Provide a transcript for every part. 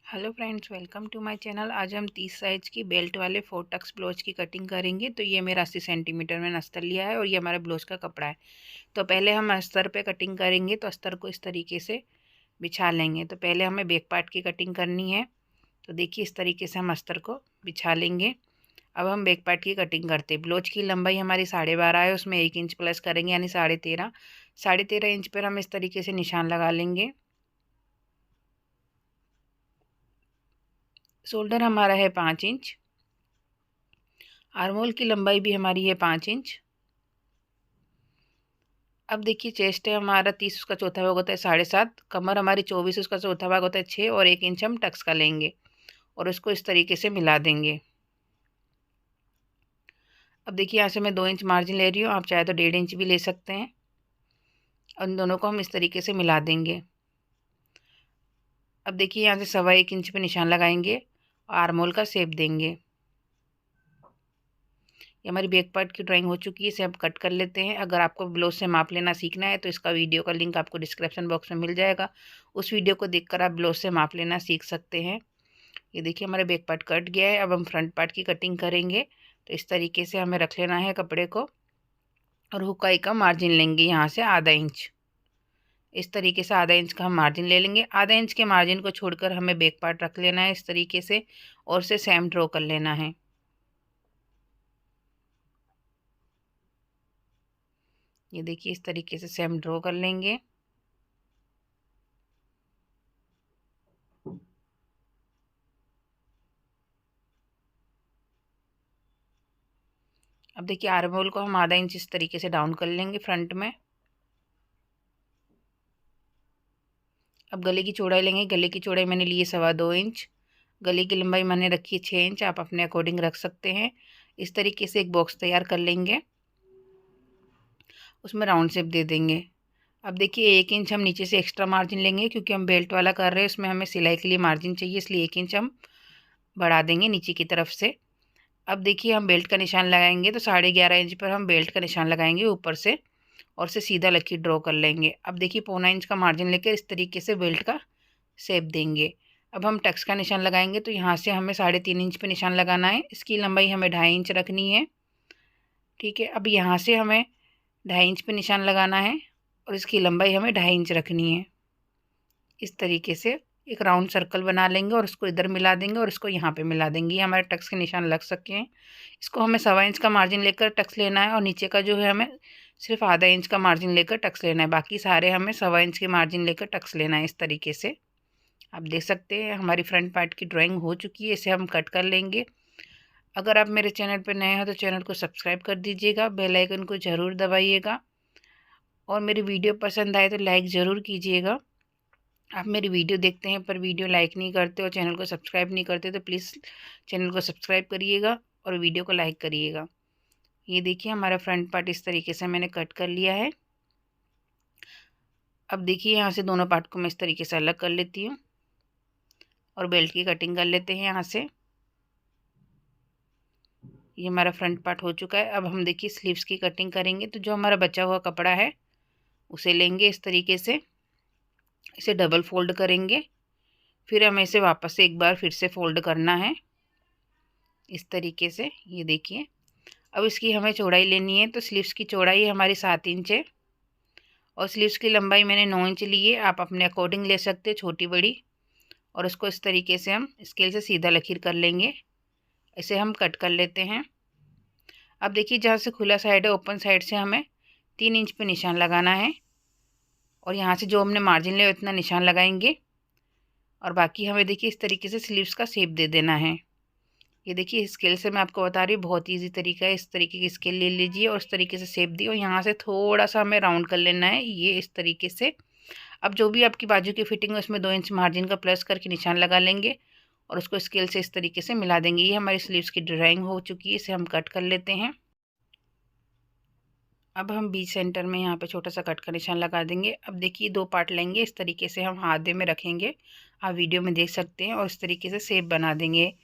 Hello friends, welcome to my channel. आज हम 30 size की बेल्ट वाले 4 टक्स ब्लाउज की कटिंग करेंगे। तो ये मेरा 80 सेंटीमीटर में अस्तर लिया है और ये हमारे ब्लाउज का कपड़ा है। तो पहले हम अस्तर पे कटिंग करेंगे। तो अस्तर को इस तरीके से बिछा लेंगे। तो पहले हमें बैक पार्ट की कटिंग करनी है। तो देखिए इस तरीके से हम अस्तर को बिछा लेंगे। अब हम बैक पार्ट की कटिंग करते हैं। ब्लाउज की लंबाई हमारी 12.5 है, उसमें 1 इंच प्लस करेंगे यानी 13.5। 13.5 इंच पर हम इस तरीके से निशान लगा लेंगे। शोल्डर हमारा है 5 इंच। आर्महोल की लंबाई भी हमारी है 5 इंच। अब देखिए चेस्ट है हमारा 30, उसका चौथा भाग होता है 7.5। कमर हमारी 24, उसका चौथा भाग होता है 6 और 1 इंच हम टक्स का लेंगे और उसको इस तरीके से मिला देंगे। अब देखिए यहाँ से मैं 2 इंच मार्जिन ले रही हूँ, आप चाहे तो 1.5 इंच भी ले सकते हैं। और इन दोनों को हम इस तरीके से मिला देंगे। अब देखिए यहाँ से 1.25 इंच पे निशान लगाएंगे और आर्महोल का शेप देंगे। ये हमारी बैक पार्ट की ड्राइंग हो चुकी है, इसे हम कट कर लेते हैं। अगर आपको ब्लाउज से माप लेना सीखना है तो इसका वीडियो का लिंक आपको डिस्क्रिप्शन बॉक्स में मिल जाएगा। उस वीडियो को देखकर आप ब्लाउज से माप लेना सीख सकते हैं। ये देखिए हमारा बैक पार्ट कट गया है। अब हम फ्रंट पार्ट की कटिंग करेंगे। तो इस तरीके से हमें रख लेना है कपड़े को और हुकाई का मार्जिन लेंगे यहाँ से आधा इंच। इस तरीके से आधा इंच का हम मार्जिन ले लेंगे। आधा इंच के मार्जिन को छोड़कर हमें बैक पार्ट रख लेना है इस तरीके से और उसे सेम ड्रॉ कर लेना है। ये देखिए इस तरीके से सेम ड्रॉ कर लेंगे। अब देखिए आर्म होल को हम आधा इंच इस तरीके से डाउन कर लेंगे फ्रंट में। अब गले की चौड़ाई लेंगे। गले की चौड़ाई मैंने ली है 2.25 इंच। गले की लंबाई मैंने रखी है 6 इंच, आप अपने अकॉर्डिंग रख सकते हैं। इस तरीके से एक बॉक्स तैयार कर लेंगे, उसमें राउंड शेप दे देंगे। अब देखिए 1 इंच हम नीचे से एक्स्ट्रा मार्जिन लेंगे क्योंकि हम बेल्ट वाला कर रहे हैं, उसमें हमें सिलाई के लिए मार्जिन चाहिए, इसलिए 1 इंच हम बढ़ा देंगे नीचे की तरफ से। अब देखिए हम बेल्ट का निशान लगाएंगे तो 11.5 इंच पर हम बेल्ट का निशान लगाएंगे ऊपर से और से सीधा लकीर ड्रॉ कर लेंगे। अब देखिए 1.25 इंच का मार्जिन लेकर इस तरीके से बेल्ट का शेप देंगे। अब हम टक्स का निशान लगाएंगे तो यहाँ से हमें 3.5 इंच पे निशान लगाना है। इसकी लंबाई हमें 2.5 इंच रखनी है। ठीक है, अब यहाँ से हमें 2.5 इंच पे निशान लगाना है और इसकी लंबाई हमें 2.5 इंच रखनी है। इस तरीके से एक राउंड सर्कल बना लेंगे और उसको इधर मिला देंगे और इसको यहाँ पे मिला देंगे। ये हमारे टक्स के निशान लग सके हैं। इसको हमें 1.25 इंच का मार्जिन लेकर टक्स लेना है और नीचे का जो है हमें सिर्फ आधा इंच का मार्जिन लेकर टक्स लेना है। बाकी सारे हमें 1.25 इंच के मार्जिन लेकर टक्स लेना है। इस तरीके से आप देख सकते हैं हमारी फ्रंट पार्ट की ड्राइंग हो चुकी है। इसे हम कट कर लेंगे। अगर आप मेरे चैनल पर नए हो तो चैनल को सब्सक्राइब कर दीजिएगा, बेल आइकन को ज़रूर दबाइएगा और मेरी वीडियो पसंद आए तो लाइक ज़रूर कीजिएगा। आप मेरी वीडियो देखते हैं पर वीडियो लाइक नहीं करते और चैनल को सब्सक्राइब नहीं करते तो प्लीज़ चैनल को सब्सक्राइब करिएगा और वीडियो को लाइक करिएगा। ये देखिए हमारा फ्रंट पार्ट इस तरीके से मैंने कट कर लिया है। अब देखिए यहाँ से दोनों पार्ट को मैं इस तरीके से अलग कर लेती हूँ और बेल्ट की कटिंग कर लेते हैं यहाँ से। ये हमारा फ्रंट पार्ट हो चुका है। अब हम देखिए स्लीव्स की कटिंग करेंगे। तो जो हमारा बचा हुआ कपड़ा है उसे लेंगे इस तरीके से, इसे डबल फोल्ड करेंगे, फिर हमें इसे वापस से एक बार फिर से फोल्ड करना है इस तरीके से। ये देखिए अब इसकी हमें चौड़ाई लेनी है। तो स्लीव्स की चौड़ाई हमारी 7 इंच है और स्लीव्स की लंबाई मैंने 9 इंच ली है, आप अपने अकॉर्डिंग ले सकते हैं छोटी बड़ी। और इसको इस तरीके से हम स्केल से सीधा लकीर कर लेंगे। इसे हम कट कर लेते हैं। अब देखिए जहाँ से खुला साइड है ओपन साइड से हमें 3 इंच पे निशान लगाना है और यहाँ से जो हमने मार्जिन लिया उतना निशान लगाएंगे और बाकी हमें देखिए इस तरीके से स्लीव्स का शेप दे देना है। ये देखिए स्केल से मैं आपको बता रही हूँ, बहुत इजी तरीका है। इस तरीके की स्केल ले लीजिए और इस तरीके से शेप दी और यहाँ से थोड़ा सा हमें राउंड कर लेना है ये इस तरीके से। अब जो भी आपकी बाजू की फिटिंग है उसमें 2 इंच मार्जिन का प्लस करके निशान लगा लेंगे और उसको स्केल से इस तरीके से मिला देंगे। ये हमारी स्लीव्स की ड्राइंग हो चुकी है, इसे हम कट कर लेते हैं। अब हम बीच सेंटर में यहाँ पे छोटा सा कट का निशान लगा देंगे। अब देखिए 2 पार्ट लेंगे, इस तरीके से हम हाथ में रखेंगे, आप वीडियो में देख सकते हैं, और इस तरीके से शेप बना देंगे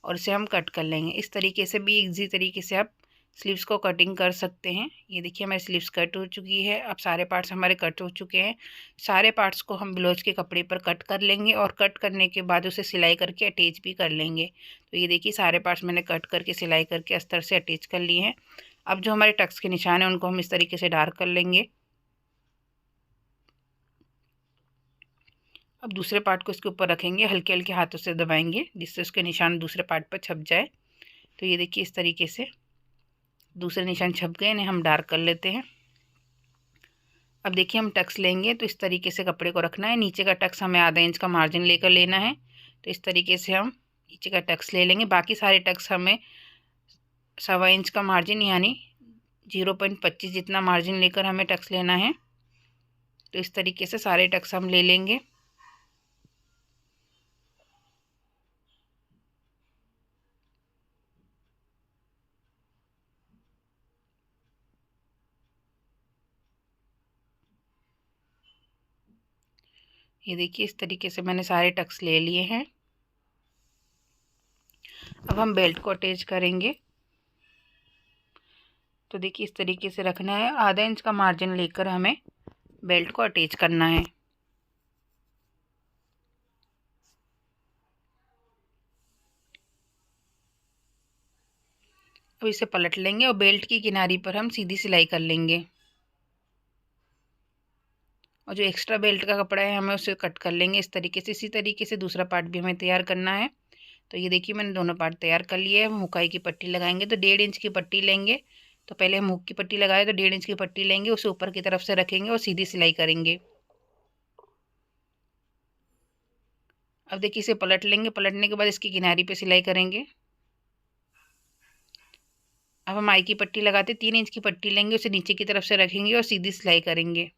और इसे हम कट कर लेंगे। इस तरीके से भी इजी तरीके से आप स्लीव्स को कटिंग कर सकते हैं। ये देखिए हमारी स्लीव्स कट हो चुकी है। अब सारे पार्ट्स हमारे कट हो चुके हैं। सारे पार्ट्स को हम ब्लाउज के कपड़े पर कट कर लेंगे और कट करने के बाद उसे सिलाई करके अटैच भी कर लेंगे। तो ये देखिए सारे पार्ट्स मैंने कट करके सिलाई करके अस्तर से अटैच कर लिए हैं। अब जो हमारे टक्स के निशान हैं उनको हम इस तरीके से डार्क कर लेंगे। अब दूसरे पार्ट को इसके ऊपर रखेंगे, हल्के हल्के हाथों से दबाएंगे जिससे उसके निशान दूसरे पार्ट पर छप जाए। तो ये देखिए इस तरीके से दूसरे निशान छप गए, इन्हें हम डार्क कर लेते हैं। अब देखिए हम टक्स लेंगे तो इस तरीके से कपड़े को रखना है। नीचे का टक्स हमें आधा इंच का मार्जिन लेकर लेना है। तो इस तरीके से हम नीचे का टक्स ले लेंगे। बाकी सारे टक्स हमें 1.25 इंच का मार्जिन यानी 0.25 जितना मार्जिन लेकर हमें टक्स लेना है। तो इस तरीके से सारे टक्स हम ले लेंगे। ये देखिए इस तरीके से मैंने सारे टक्स ले लिए हैं। अब हम बेल्ट को अटैच करेंगे। तो देखिए इस तरीके से रखना है, आधा इंच का मार्जिन लेकर हमें बेल्ट को अटैच करना है। अब इसे पलट लेंगे और बेल्ट की किनारी पर हम सीधी सिलाई कर लेंगे। और जो एक्स्ट्रा बेल्ट का कपड़ा है हमें उसे कट कर लेंगे इस तरीके से। इसी तरीके से दूसरा पार्ट भी हमें तैयार करना है। तो ये देखिए मैंने दोनों पार्ट तैयार कर लिए हैं। हुकाई की पट्टी लगाएंगे तो 1.5 इंच की पट्टी लेंगे। तो पहले हम हुक की पट्टी लगाए तो 1.5 इंच की पट्टी लेंगे, उसे ऊपर की तरफ से रखेंगे और सीधी सिलाई करेंगे। अब देखिए इसे पलट लेंगे, पलटने के बाद इसकी किनारी पे सिलाई करेंगे। अब हम आई की पट्टी लगाते 3 इंच की पट्टी लेंगे, उसे नीचे की तरफ से रखेंगे और सीधी सिलाई करेंगे।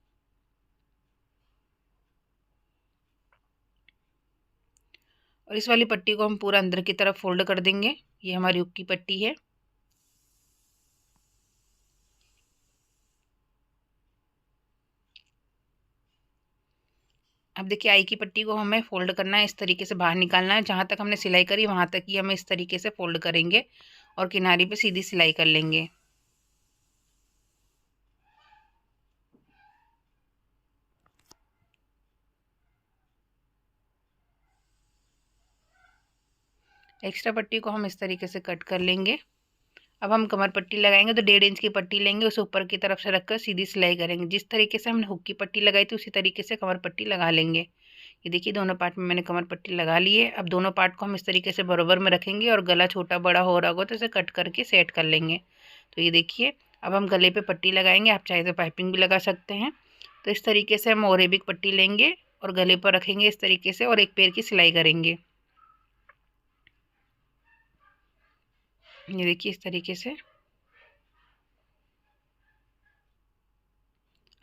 और इस वाली पट्टी को हम पूरा अंदर की तरफ फोल्ड कर देंगे। ये हमारी हुक की पट्टी है। अब देखिए आई की पट्टी को हमें फोल्ड करना है, इस तरीके से बाहर निकालना है। जहाँ तक हमने सिलाई करी वहाँ तक ही हमें इस तरीके से फोल्ड करेंगे और किनारी पे सीधी सिलाई कर लेंगे। एक्स्ट्रा पट्टी को हम इस तरीके से कट कर लेंगे। अब हम कमर पट्टी लगाएंगे तो 1.5 इंच की पट्टी लेंगे, उसे ऊपर की तरफ से रखकर सीधी सिलाई करेंगे। जिस तरीके से हमने हुक की पट्टी लगाई थी उसी तरीके से कमर पट्टी लगा लेंगे। ये देखिए दोनों पार्ट में मैंने कमर पट्टी लगा ली है। अब दोनों पार्ट को हम इस तरीके से बराबर में रखेंगे और गला छोटा बड़ा हो रहा होगा तो इसे कट करके सेट कर लेंगे। तो ये देखिए अब हम गले पे पट्टी लगाएंगे, आप चाहे तो पाइपिंग भी लगा सकते हैं। तो इस तरीके से हम और एक पट्टी लेंगे और गले पर रखेंगे इस तरीके से और एक पैर की सिलाई करेंगे। ये देखिए इस तरीके से।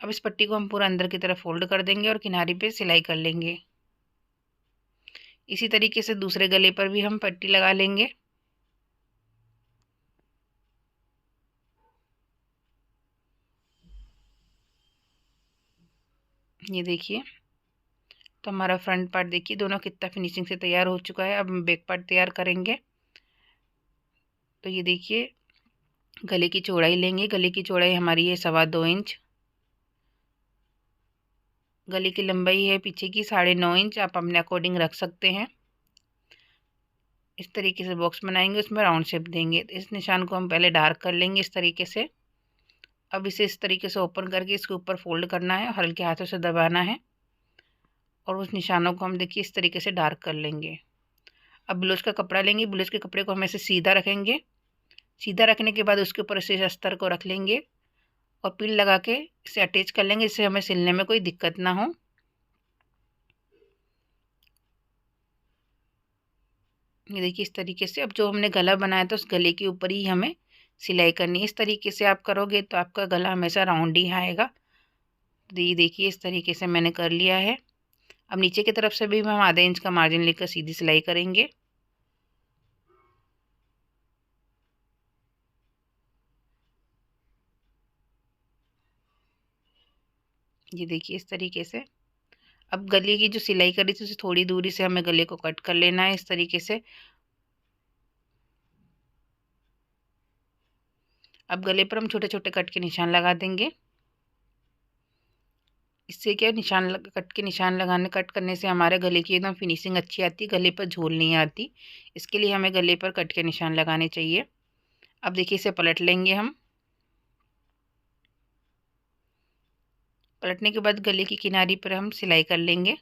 अब इस पट्टी को हम पूरा अंदर की तरफ फोल्ड कर देंगे और किनारे पे सिलाई कर लेंगे। इसी तरीके से दूसरे गले पर भी हम पट्टी लगा लेंगे। ये देखिए तो हमारा फ्रंट पार्ट देखिए दोनों कितना फिनिशिंग से तैयार हो चुका है। अब हम बैक पार्ट तैयार करेंगे। तो ये देखिए गले की चौड़ाई लेंगे। गले की चौड़ाई हमारी है 2.25 इंच। गले की लंबाई है पीछे की 9.5 इंच, आप अपने अकॉर्डिंग रख सकते हैं। इस तरीके से बॉक्स बनाएंगे, उसमें राउंड शेप देंगे। तो इस निशान को हम पहले डार्क कर लेंगे इस तरीके से। अब इसे इस तरीके से ओपन करके इसके ऊपर फोल्ड करना है, हल्के हाथों से दबाना है और उस निशानों को हम देखिए इस तरीके से डार्क कर लेंगे। अब ब्लाउज का कपड़ा लेंगे, ब्लाउज के कपड़े को हम ऐसे सीधा रखेंगे। सीधा रखने के बाद उसके ऊपर इसे अस्तर को रख लेंगे और पिन लगा के इसे अटैच कर लेंगे, जिससे हमें सिलने में कोई दिक्कत ना हो। ये देखिए इस तरीके से। अब जो हमने गला बनाया था उस गले के ऊपर ही हमें सिलाई करनी है। इस तरीके से आप करोगे तो आपका गला हमेशा राउंड ही आएगा। तो ये देखिए इस तरीके से मैंने कर लिया है। अब नीचे की तरफ से भी हम आधे इंच का मार्जिन लेकर सीधी सिलाई करेंगे। ये देखिए इस तरीके से। अब गले की जो सिलाई करी थी उसे थोड़ी दूरी से हमें गले को कट कर लेना है इस तरीके से। अब गले पर हम छोटे छोटे कट के निशान लगा देंगे। इससे क्या कट के निशान कट करने से हमारे गले की एकदम फिनिशिंग अच्छी आती है, गले पर झोल नहीं आती। इसके लिए हमें गले पर कट के निशान लगाने चाहिए। अब देखिए इसे पलट लेंगे हम। पलटने के बाद गले की किनारी पर हम सिलाई कर लेंगे।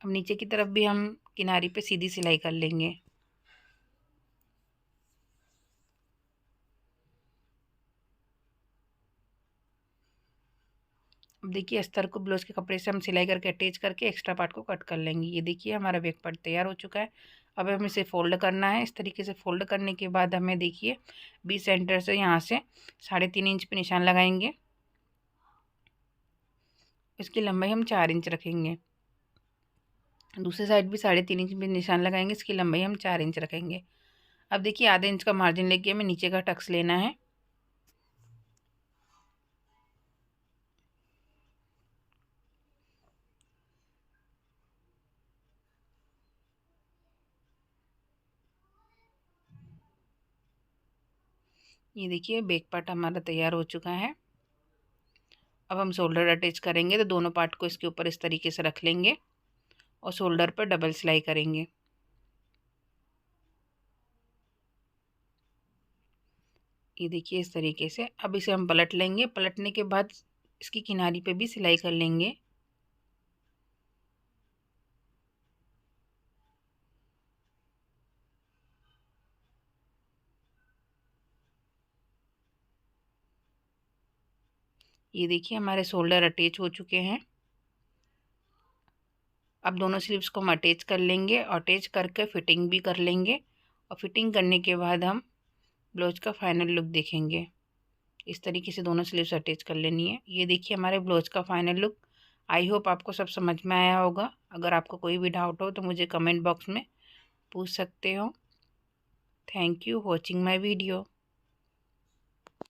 अब नीचे की तरफ भी हम किनारी पे सीधी सिलाई कर लेंगे। अब देखिए अस्तर को ब्लाउज के कपड़े से हम सिलाई करके अटैच करके एक्स्ट्रा पार्ट को कट कर लेंगे। ये देखिए हमारा बैक पार्ट तैयार हो चुका है। अब हमें इसे फोल्ड करना है। इस तरीके से फोल्ड करने के बाद हमें देखिए बी सेंटर से यहाँ से 3.5 इंच पे निशान लगाएंगे। इसकी लंबाई हम 4 इंच रखेंगे। दूसरी साइड भी 3.5 इंच पे निशान लगाएंगे। इसकी लंबाई हम 4 इंच रखेंगे। अब देखिए आधे इंच का मार्जिन लेके हमें नीचे का टक्स लेना है। ये देखिए बैक पार्ट हमारा तैयार हो चुका है। अब हम शोल्डर अटैच करेंगे तो दोनों पार्ट को इसके ऊपर इस तरीके से रख लेंगे और शोल्डर पर डबल सिलाई करेंगे। ये देखिए इस तरीके से। अब इसे हम पलट लेंगे। पलटने के बाद इसकी किनारी पे भी सिलाई कर लेंगे। ये देखिए हमारे शोल्डर अटैच हो चुके हैं। अब दोनों स्लीव्स को हम अटैच कर लेंगे। अटैच करके फिटिंग भी कर लेंगे और फिटिंग करने के बाद हम ब्लाउज का फाइनल लुक देखेंगे। इस तरीके से दोनों स्लीव्स अटैच कर लेनी है। ये देखिए हमारे ब्लाउज का फाइनल लुक। आई होप आपको सब समझ में आया होगा। अगर आपको कोई भी डाउट हो तो मुझे कमेंट बॉक्स में पूछ सकते हो। Thank you watching my video.